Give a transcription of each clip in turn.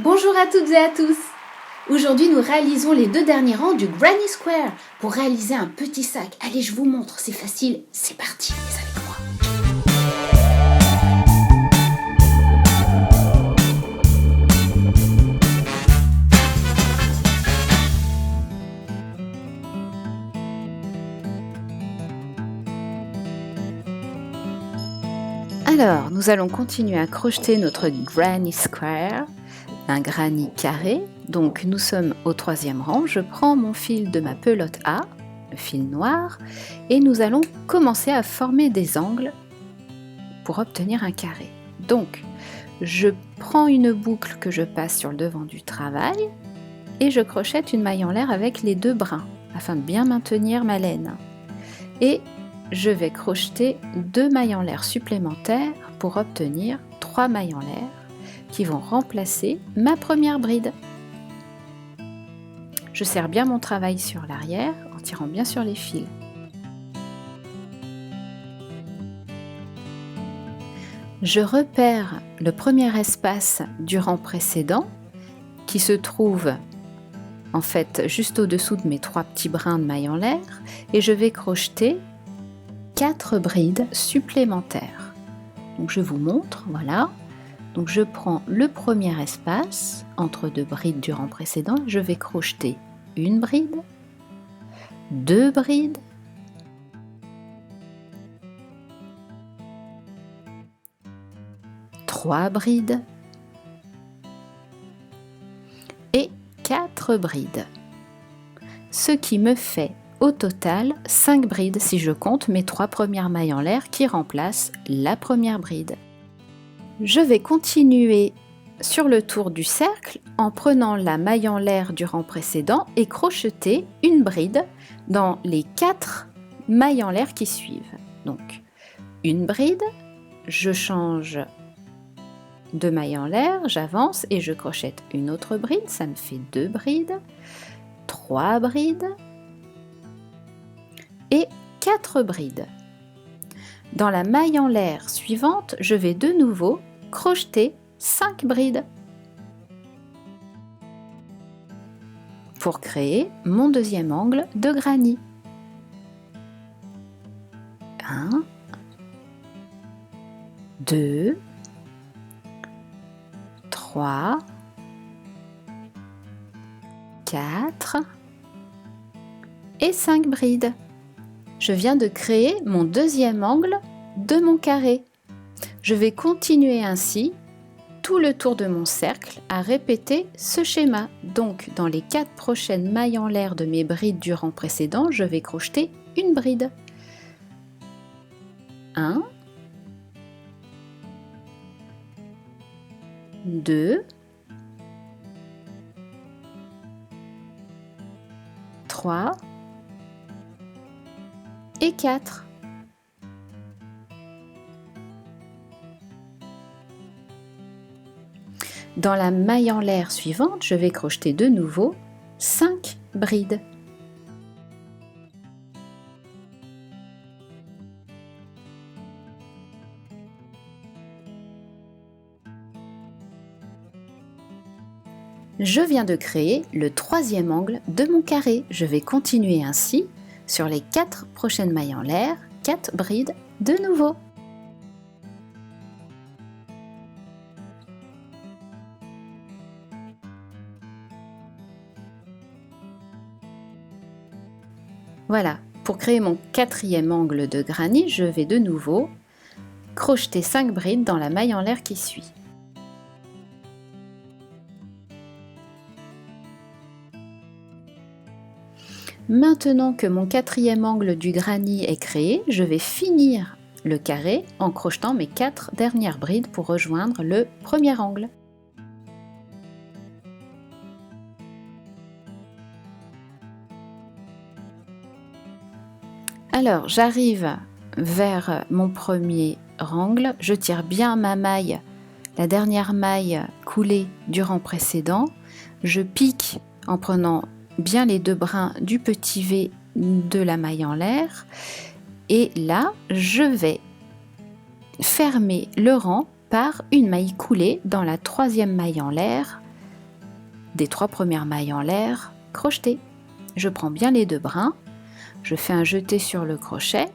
Bonjour à toutes et à tous. Aujourd'hui, nous réalisons les 2 derniers rangs du Granny Square pour réaliser un petit sac. Allez, je vous montre, c'est facile. C'est parti, les avec moi. Alors, nous allons continuer à crocheter notre Granny Square, un granny carré. Donc, nous sommes au 3e rang. Je prends mon fil de ma pelote A, le fil noir, et nous allons commencer à former des angles pour obtenir un carré. Donc, je prends une boucle que je passe sur le devant du travail et je crochette une maille en l'air avec les 2 brins afin de bien maintenir ma laine. Et je vais crocheter 2 mailles en l'air supplémentaires pour obtenir 3 mailles en l'air qui vont remplacer ma première bride. Je serre bien mon travail sur l'arrière en tirant bien sur les fils. Je repère le premier espace du rang précédent qui se trouve en fait juste au-dessous de mes 3 petits brins de maille en l'air et je vais crocheter 4 brides supplémentaires. Donc je vous montre, voilà. Donc je prends le premier espace entre 2 brides du rang précédent, je vais crocheter une bride, 2 brides, 3 brides et 4 brides. Ce qui me fait au total 5 brides si je compte mes 3 premières mailles en l'air qui remplacent la première bride. Je vais continuer sur le tour du cercle en prenant la maille en l'air du rang précédent et crocheter une bride dans les 4 mailles en l'air qui suivent. Donc une bride, je change de maille en l'air, j'avance et je crochette une autre bride, ça me fait 2 brides, 3 brides et 4 brides. Dans la maille en l'air suivante, je vais de nouveau crocheter 5 brides pour créer mon deuxième angle de granny. 1, 2, 3, 4 et 5 brides. Je viens de créer mon deuxième angle de mon carré. Je vais continuer ainsi tout le tour de mon cercle à répéter ce schéma. Donc dans les 4 prochaines mailles en l'air de mes brides du rang précédent, je vais crocheter une bride. 1, 2, 3 et 4. Dans la maille en l'air suivante, je vais crocheter de nouveau 5 brides. Je viens de créer le 3e angle de mon carré. Je vais continuer ainsi sur les 4 prochaines mailles en l'air, 4 brides de nouveau. Voilà, pour créer mon 4e angle de granny, je vais de nouveau crocheter 5 brides dans la maille en l'air qui suit. Maintenant que mon 4e angle du granny est créé, je vais finir le carré en crochetant mes 4 dernières brides pour rejoindre le premier angle. Alors j'arrive vers mon premier angle, je tire bien ma maille, la dernière maille coulée du rang précédent, je pique en prenant bien les 2 brins du petit V de la maille en l'air et là je vais fermer le rang par une maille coulée dans la 3e maille en l'air des 3 premières mailles en l'air crochetées. Je prends bien les 2 brins, je fais un jeté sur le crochet.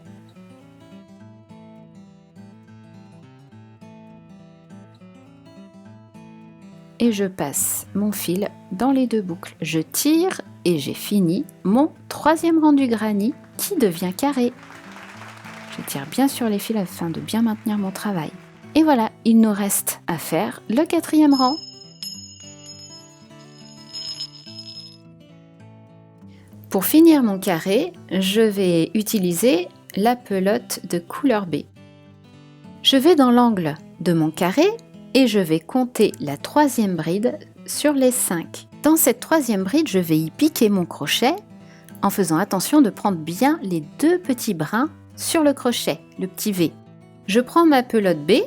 Et je passe mon fil dans les 2 boucles. Je tire et j'ai fini mon 3e rang du granny qui devient carré. Je tire bien sur les fils afin de bien maintenir mon travail. Et voilà, il nous reste à faire le 4e rang. Pour finir mon carré, je vais utiliser la pelote de couleur B. Je vais dans l'angle de mon carré et je vais compter la 3e bride sur les 5. Dans cette 3e bride, je vais y piquer mon crochet en faisant attention de prendre bien les 2 petits brins sur le crochet, le petit V. Je prends ma pelote B,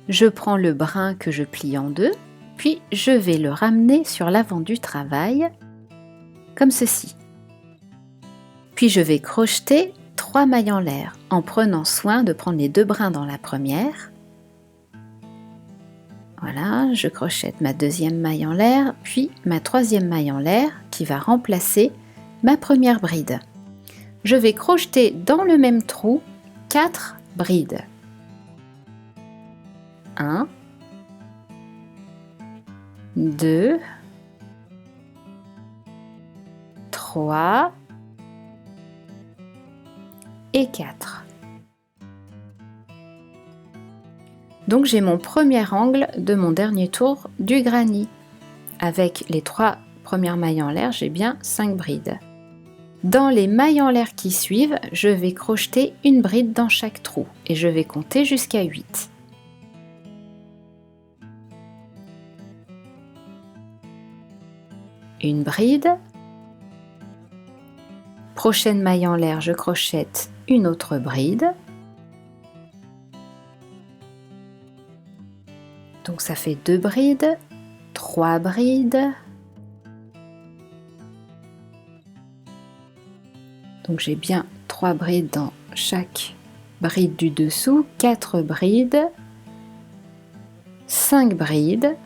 je prends le brin que je plie en 2, puis je vais le ramener sur l'avant du travail, comme ceci. Puis je vais crocheter 3 mailles en l'air en prenant soin de prendre les 2 brins dans la première. Voilà, je crochette ma 2e maille en l'air, puis ma 3e maille en l'air qui va remplacer ma première bride. Je vais crocheter dans le même trou 4 brides. 1, 2, 3 et 4. Donc j'ai mon premier angle de mon dernier tour du granny. Avec les 3 premières mailles en l'air, j'ai bien 5 brides. Dans les mailles en l'air qui suivent, je vais crocheter une bride dans chaque trou et je vais compter jusqu'à 8. Une bride. Prochaine maille en l'air, je crochette une autre bride. Donc ça fait 2 brides, 3 brides. Donc j'ai bien 3 brides dans chaque bride du dessous, 4 brides, 5 brides,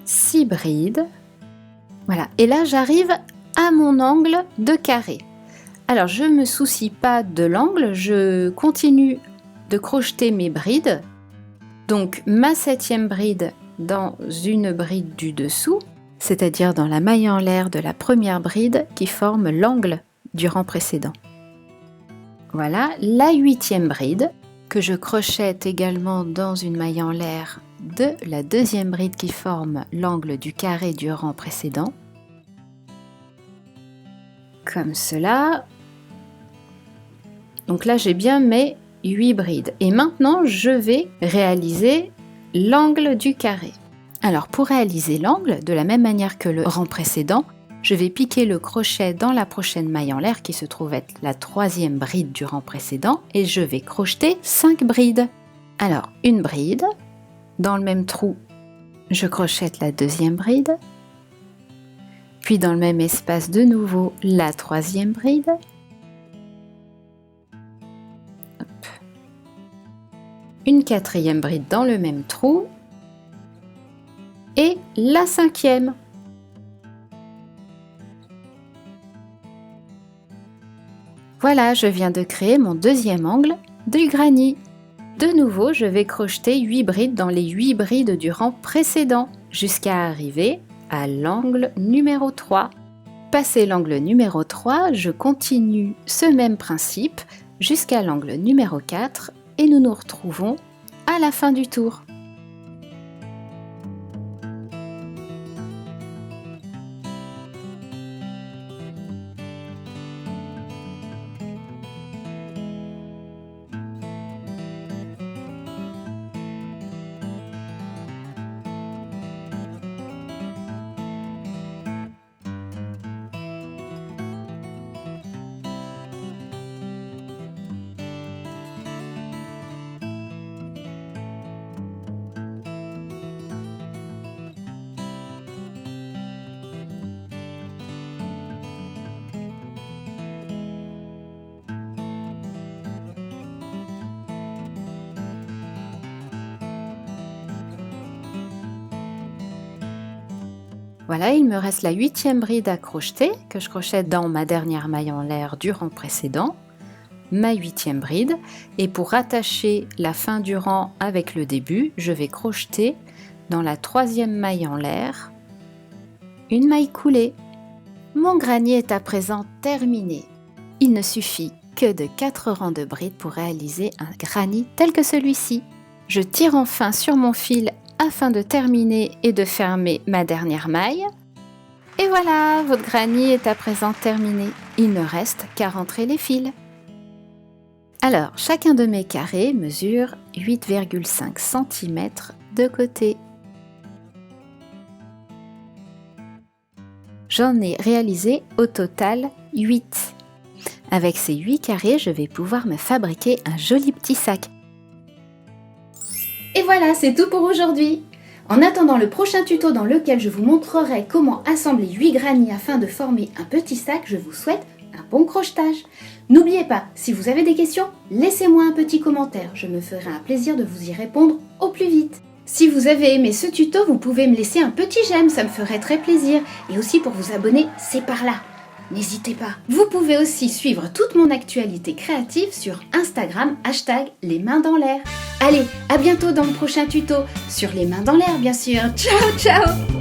6 brides. Voilà, et là j'arrive à mon angle de carré. Alors je ne me soucie pas de l'angle, je continue de crocheter mes brides. Donc ma 7e bride dans une bride du dessous, c'est-à-dire dans la maille en l'air de la première bride qui forme l'angle du rang précédent. Voilà la 8e bride que je crochette également dans une maille en l'air de la 2e bride qui forme l'angle du carré du rang précédent. Comme cela. Donc là j'ai bien mes 8 brides. Et maintenant je vais réaliser l'angle du carré. Alors pour réaliser l'angle, de la même manière que le rang précédent, je vais piquer le crochet dans la prochaine maille en l'air qui se trouve être la 3e bride du rang précédent et je vais crocheter 5 brides. Alors une bride, dans le même trou, je crochette la 2e bride, puis dans le même espace de nouveau la 3e bride, une 4e bride dans le même trou et la 5e. Voilà, je viens de créer mon 2e angle du granny. De nouveau, je vais crocheter 8 brides dans les 8 brides du rang précédent jusqu'à arriver à l'angle numéro 3. Passé l'angle numéro 3, je continue ce même principe jusqu'à l'angle numéro 4 et nous nous retrouvons à la fin du tour. Voilà, il me reste la 8e bride à crocheter que je crochète dans ma dernière maille en l'air du rang précédent, ma 8e bride, et pour rattacher la fin du rang avec le début, je vais crocheter dans la 3e maille en l'air une maille coulée. Mon granier est à présent terminé. Il ne suffit que de 4 rangs de brides pour réaliser un granny tel que celui-ci. Je tire enfin sur mon fil afin de terminer et de fermer ma dernière maille. Et voilà, votre granny est à présent terminé. Il ne reste qu'à rentrer les fils. Alors, chacun de mes carrés mesure 8,5 cm de côté. J'en ai réalisé au total 8. Avec ces 8 carrés, je vais pouvoir me fabriquer un joli petit sac. Et voilà, c'est tout pour aujourd'hui. En attendant le prochain tuto dans lequel je vous montrerai comment assembler 8 grannies afin de former un petit sac, je vous souhaite un bon crochetage. N'oubliez pas, si vous avez des questions, laissez-moi un petit commentaire. Je me ferai un plaisir de vous y répondre au plus vite. Si vous avez aimé ce tuto, vous pouvez me laisser un petit j'aime, ça me ferait très plaisir. Et aussi pour vous abonner, c'est par là. N'hésitez pas. Vous pouvez aussi suivre toute mon actualité créative sur Instagram, #les mains dans l'air. Allez, à bientôt dans le prochain tuto, sur les mains dans l'air bien sûr. Ciao, ciao!